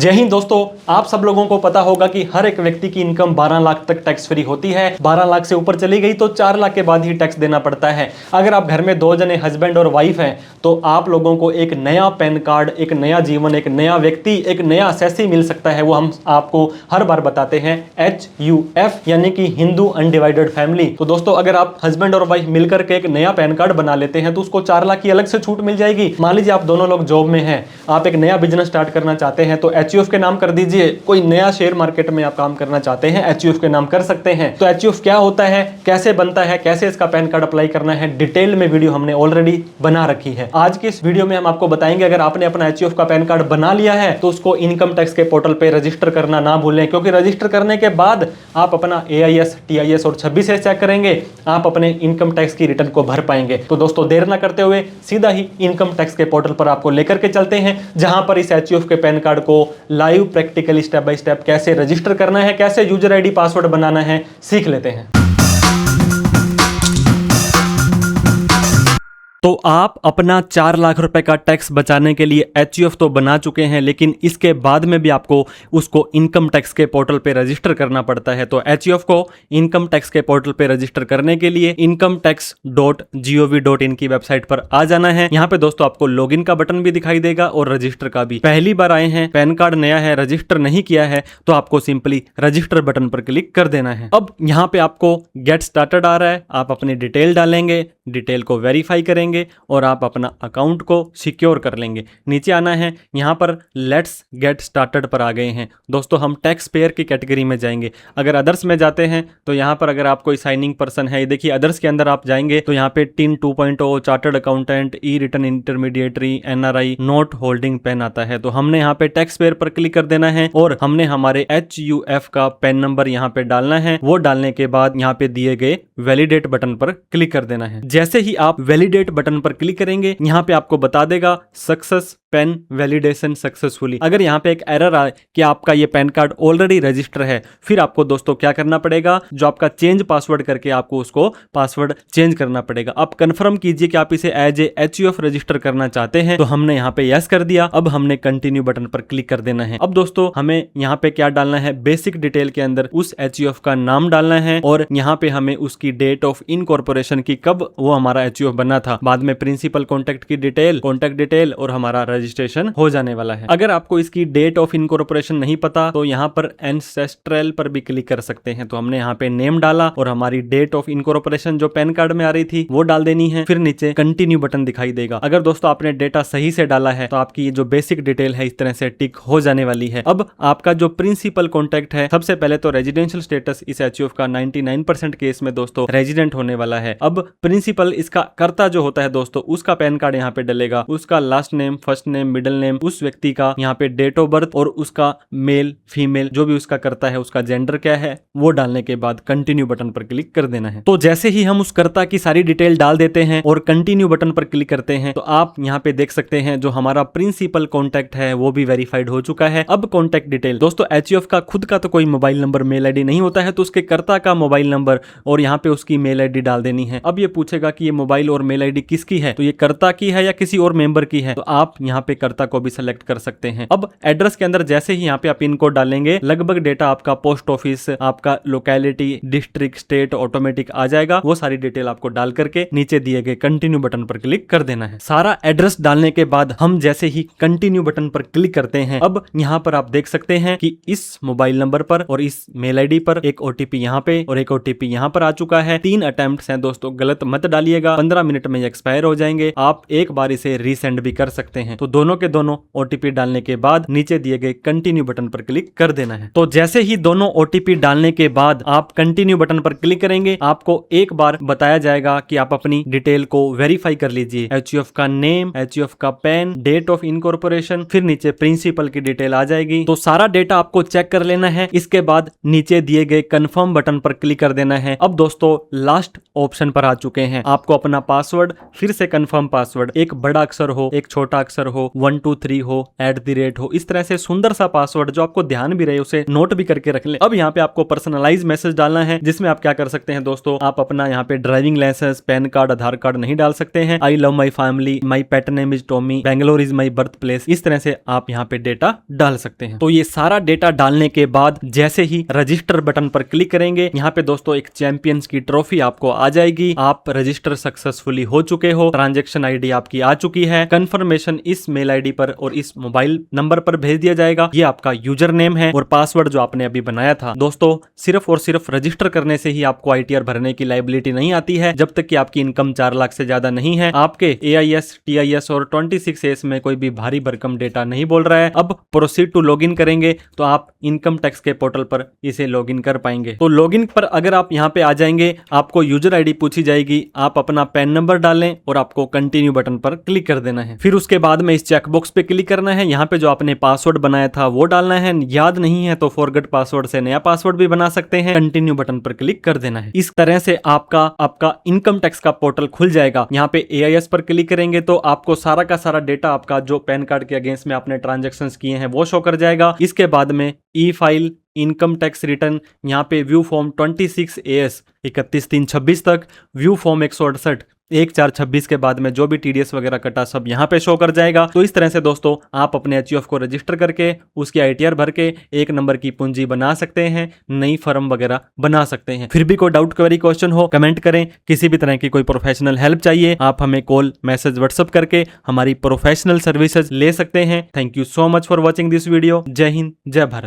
जय हिंद दोस्तों, आप सब लोगों को पता होगा कि हर एक व्यक्ति की इनकम 12 लाख तक टैक्स फ्री होती है। 12 लाख से ऊपर चली गई तो 4 लाख के बाद ही टैक्स देना पड़ता है। अगर आप घर में 2 जने हस्बैंड और वाइफ हैं तो आप लोगों को एक नया पैन कार्ड, एक नया जीवन, एक नया व्यक्ति, एक नया असेसी मिल सकता है। वो हम आपको हर बार बताते हैं, HUF यानी कि हिंदू अनडिवाइडेड फैमिली। तो दोस्तों, अगर आप हस्बैंड और वाइफ मिलकर के एक नया पैन कार्ड बना लेते हैं तो उसको 4 लाख की अलग से छूट मिल जाएगी। मान लीजिए आप दोनों लोग जॉब में हैं, आप एक नया बिजनेस स्टार्ट करना चाहते हैं तो HUF के नाम कर दीजिए। कोई नया शेयर मार्केट में आप काम करना चाहते हैं, HUF के नाम कर सकते हैं। तो HUF क्या होता है, कैसे बनता है, कैसे इसका पैन कार्ड अप्लाई करना है, डिटेल में वीडियो हमने ऑलरेडी बना रखी है। आज की इस वीडियो में हम आपको बताएंगे, अगर आपने अपना HUF का पैन कार्ड बना लिया है तो उसको इनकम टैक्स के पोर्टल पे रजिस्टर करना ना भूलें, क्योंकि रजिस्टर करने के बाद आप अपना AIS, TIS और 26 चेक करेंगे, आप अपने इनकम टैक्स की रिटर्न को भर पाएंगे। तो दोस्तों, देर ना करते हुए सीधा ही इनकम टैक्स के पोर्टल पर आपको लेकर के चलते हैं, जहां पर इस HUF के पैन कार्ड को live practically step by step कैसे रजिस्टर करना है, कैसे यूजर ID पासवर्ड बनाना है, सीख लेते हैं। तो आप अपना 4 लाख रुपए का टैक्स बचाने के लिए HUF तो बना चुके हैं, लेकिन इसके बाद में भी आपको उसको इनकम टैक्स के पोर्टल पे रजिस्टर करना पड़ता है। तो HUF को इनकम टैक्स के पोर्टल पे रजिस्टर करने के लिए incometax.gov.in की वेबसाइट पर आ जाना है। यहाँ पे दोस्तों आपको लॉगिन का बटन भी दिखाई देगा और रजिस्टर का भी। पहली बार आए हैं, पैन कार्ड नया है, रजिस्टर नहीं किया है, तो आपको सिंपली रजिस्टर बटन पर क्लिक कर देना है। अब यहाँ पे आपको गेट स्टार्टेड आ रहा है, आप अपनी डिटेल डालेंगे, डिटेल को वेरीफाई करेंगे और आप अपना अकाउंट को सिक्योर कर लेंगे। नीचे आना है, यहाँ पर लेट्स गेट स्टार्टेड पर आ गए हैं। दोस्तों, हम टैक्स पेयर की कैटेगरी में जाएंगे। अगर अदर्स में जाते हैं तो यहाँ पर अगर आप कोई साइनिंग पर्सन है, देखिए अदर्स के अंदर आप जाएंगे तो यहाँ पे TIN 2.0, chartered accountant, e return intermediary, NRI, not holding PAN आता है। तो हमने यहाँ पे टैक्स पेयर पर क्लिक कर देना है और हमने हमारे HUF का पेन नंबर यहाँ पे डालना है। वो डालने के बाद यहाँ पे दिए गए वैलिडेट बटन पर क्लिक कर देना है। जैसे ही आप वैलिडेट बटन पर क्लिक करेंगे, यहाँ पे आपको बता देगा सक्सेस पेन वैलिडेशन सक्सेसफुली। अगर यहाँ पे एक एरर आए कि आपका ये पैन कार्ड ऑलरेडी रजिस्टर है, फिर आपको दोस्तों क्या करना पड़ेगा, जो आपका चेंज पासवर्ड करके आपको उसको पासवर्ड चेंज करना पड़ेगा। अब कंफर्म कीजिए कि आप इसे एज ए HUF रजिस्टर करना चाहते हैं। तो हमने यहाँ पे यस कर दिया। अब हमने कंटिन्यू बटन पर क्लिक कर देना है। अब दोस्तों, हमें यहाँ पे क्या डालना है, बेसिक डिटेल के अंदर उस HUF का नाम डालना है और यहाँ पे हमें उसकी डेट ऑफ इनकॉर्पोरेशन की, कब वो हमारा HUF बना था। बाद में प्रिंसिपल कॉन्टैक्ट की डिटेल, कॉन्टैक्ट डिटेल और हमारा रजिस्ट्रेशन हो जाने वाला है। अगर आपको इसकी डेट ऑफ इनकॉर्पोरेशन नहीं पता तो यहाँ पर एंसेस्ट्रल पर भी क्लिक कर सकते हैं। तो हमने यहाँ पे नेम डाला और हमारी डेट ऑफ इनकॉर्पोरेशन जो पैन कार्ड में आ रही थी वो डाल देनी है। फिर नीचे कंटिन्यू बटन दिखाई देगा। अगर दोस्तों आपने डेटा सही से डाला है तो आपकी जो बेसिक डिटेल है इस तरह से टिक हो जाने वाली है। अब आपका जो प्रिंसिपल कॉन्टैक्ट है, सबसे पहले तो रेजिडेंशियल स्टेटस इस HUF का 99% केस में दोस्तों रेजिडेंट होने वाला है। अब प्रिंसिपल, इसका कर्ता जो होता है दोस्तों, उसका पैन कार्ड यहाँ पे डलेगा, उसका last name, first name, middle name, उस व्यक्ति का यहाँ पे डेट ऑफ बर्थ और उसका मेल फीमेल जो भी उसका कर्ता है उसका जेंडर क्या है वो डालने के बाद कंटिन्यू बटन पर क्लिक कर देना है। तो जैसे ही हम उस कर्ता की सारी डिटेल डाल देते हैं और कंटिन्यू बटन पर क्लिक करते हैं तो आप यहाँ पे देख सकते हैं जो हमारा प्रिंसिपल कॉन्टैक्ट है वो भी वेरीफाइड हो चुका है। अब कॉन्टैक्ट डिटेल दोस्तों, HUF का खुद का तो कोई मोबाइल नंबर, मेल ID नहीं होता है, तो उसके कर्ता का मोबाइल नंबर और यहाँ पे उसकी मेल ID डाल देनी है। अब ये पूछेगा कि ये मोबाइल और मेल ID किसकी है, तो ये कर्ता की है या किसी और मेंबर की है, तो आप यहाँ पे कर्ता को भी सेलेक्ट कर सकते हैं। अब एड्रेस के अंदर जैसे ही यहाँ पे आप पिन कोड डालेंगे, लगभग डेटा आपका पोस्ट ऑफिस, आपका लोकेलिटी, डिस्ट्रिक्ट, स्टेट ऑटोमेटिक आ जाएगा। वो सारी डिटेल आपको डाल करके नीचे दिए गए कंटिन्यू बटन पर क्लिक कर देना है। सारा एड्रेस डालने के बाद हम जैसे ही कंटिन्यू बटन पर क्लिक करते हैं, अब यहाँ पर आप देख सकते हैं कि इस मोबाइल नंबर पर और इस मेल ID पर एक OTP यहाँ पे और एक OTP यहाँ पर आ चुका है। 3 अटेम्प्ट्स हैं दोस्तों, गलत मत डालिएगा, 15 मिनट में एक्सपायर हो जाएंगे। आप एक बार इसे रीसेंड भी कर सकते हैं। तो दोनों के दोनों OTP डालने के बाद नीचे दिए गए कंटिन्यू बटन पर क्लिक कर देना है। तो जैसे ही दोनों OTP डालने के बाद आप कंटिन्यू बटन पर क्लिक करेंगे, आपको एक बार बताया जाएगा कि आप अपनी डिटेल को वेरीफाई कर लीजिए। HUF का नेम, HUF का पैन, डेट ऑफ इनकॉर्पोरेशन, फिर नीचे प्रिंसिपल की डिटेल आ जाएगी। तो सारा डेटा आपको चेक कर लेना है। इसके बाद नीचे दिए गए कंफर्म बटन पर क्लिक कर देना है। अब दोस्तों लास्ट ऑप्शन पर आ चुके हैं, आपको अपना पासवर्ड फिर से कंफर्म पासवर्ड, एक बड़ा अक्षर हो, एक छोटा अक्षर हो, 1 2 3 हो, @ हो, इस तरह से सुंदर सा पासवर्ड जो आपको ध्यान भी रहे उसे नोट भी करके रख ले। अब यहाँ पे आपको पर्सनलाइज मैसेज डालना है, जिसमें आप क्या कर सकते हैं दोस्तों, आप अपना यहाँ पे ड्राइविंग लाइसेंस, पैन कार्ड, आधार कार्ड नहीं डाल सकते हैं। I love my family, my pet name is Tommy, Bangalore is my birth place, इस तरह से आप यहाँ पे डेटा डाल सकते हैं। तो ये सारा डेटा डालने के बाद जैसे ही रजिस्टर बटन पर क्लिक करेंगे, यहाँ पे दोस्तों एक चैंपियंस की ट्रॉफी आपको आ जाएगी। आप रजिस्टर सक्सेसफुली हो चुके हो, ट्रांजैक्शन आईडी आपकी आ चुकी है, कंफर्मेशन इस मेल आईडी पर और इस मोबाइल नंबर पर भेज दिया जाएगा। ये आपका यूजर नेम है और पासवर्ड जो आपने अभी बनाया था। दोस्तों सिर्फ और सिर्फ रजिस्टर करने से ही आपको आईटीआर भरने की लायबिलिटी नहीं आती है, जब तक कि आपकी इनकम 4 लाख से ज्यादा नहीं है, आपके AIS, TIS और 26S में कोई भी भारी भरकम डेटा नहीं बोल रहा है। अब प्रोसीड टू लॉगिन करेंगे तो आप इनकम टैक्स के पोर्टल पर इसे लॉगिन कर पाएंगे। तो लॉगिन पर अगर आप यहाँ पे आ जाएंगे, आपको यूजर आईडी पूछी जाएगी, आप अपना पैन नंबर डालें और आपको कंटिन्यू बटन पर क्लिक कर देना है। फिर उसके बाद में इस चेकबॉक्स पे क्लिक करना है, यहाँ पे जो आपने पासवर्ड बनाया था वो डालना है। याद नहीं है तो फॉरगेट पासवर्ड से नया पासवर्ड भी बना सकते हैं। कंटिन्यू बटन पर क्लिक कर देना है। इस तरह से आपका इनकम टैक्स का पोर्टल खुल जाएगा। यहाँ पे AIS पर क्लिक करेंगे तो आपको सारा का सारा डेटा आपका जो पैन कार्ड के अगेंस्ट में आपने ट्रांजेक्शन किए हैं वो शो कर जाएगा। इसके बाद में E-फाइल, इनकम टैक्स रिटर्न, यहाँ पे व्यू फॉर्म 26AS 31/3/26 तक, व्यू फॉर्म 168 1/4/26 के बाद में जो भी TDS वगैरह कटा सब यहाँ पे शो कर जाएगा। तो इस तरह से दोस्तों आप अपने HUF को रजिस्टर करके उसकी ITR भर के 1 नंबर की पूंजी बना सकते हैं, नई फर्म वगैरह बना सकते हैं। फिर भी कोई डाउट क्वेरी क्वेश्चन हो कमेंट करें। किसी भी तरह की कोई प्रोफेशनल हेल्प चाहिए आप हमें कॉल, मैसेज, व्हाट्सएप करके हमारी प्रोफेशनल सर्विसेज ले सकते हैं। Thank you so much for watching this video. जय हिंद, जय भारत।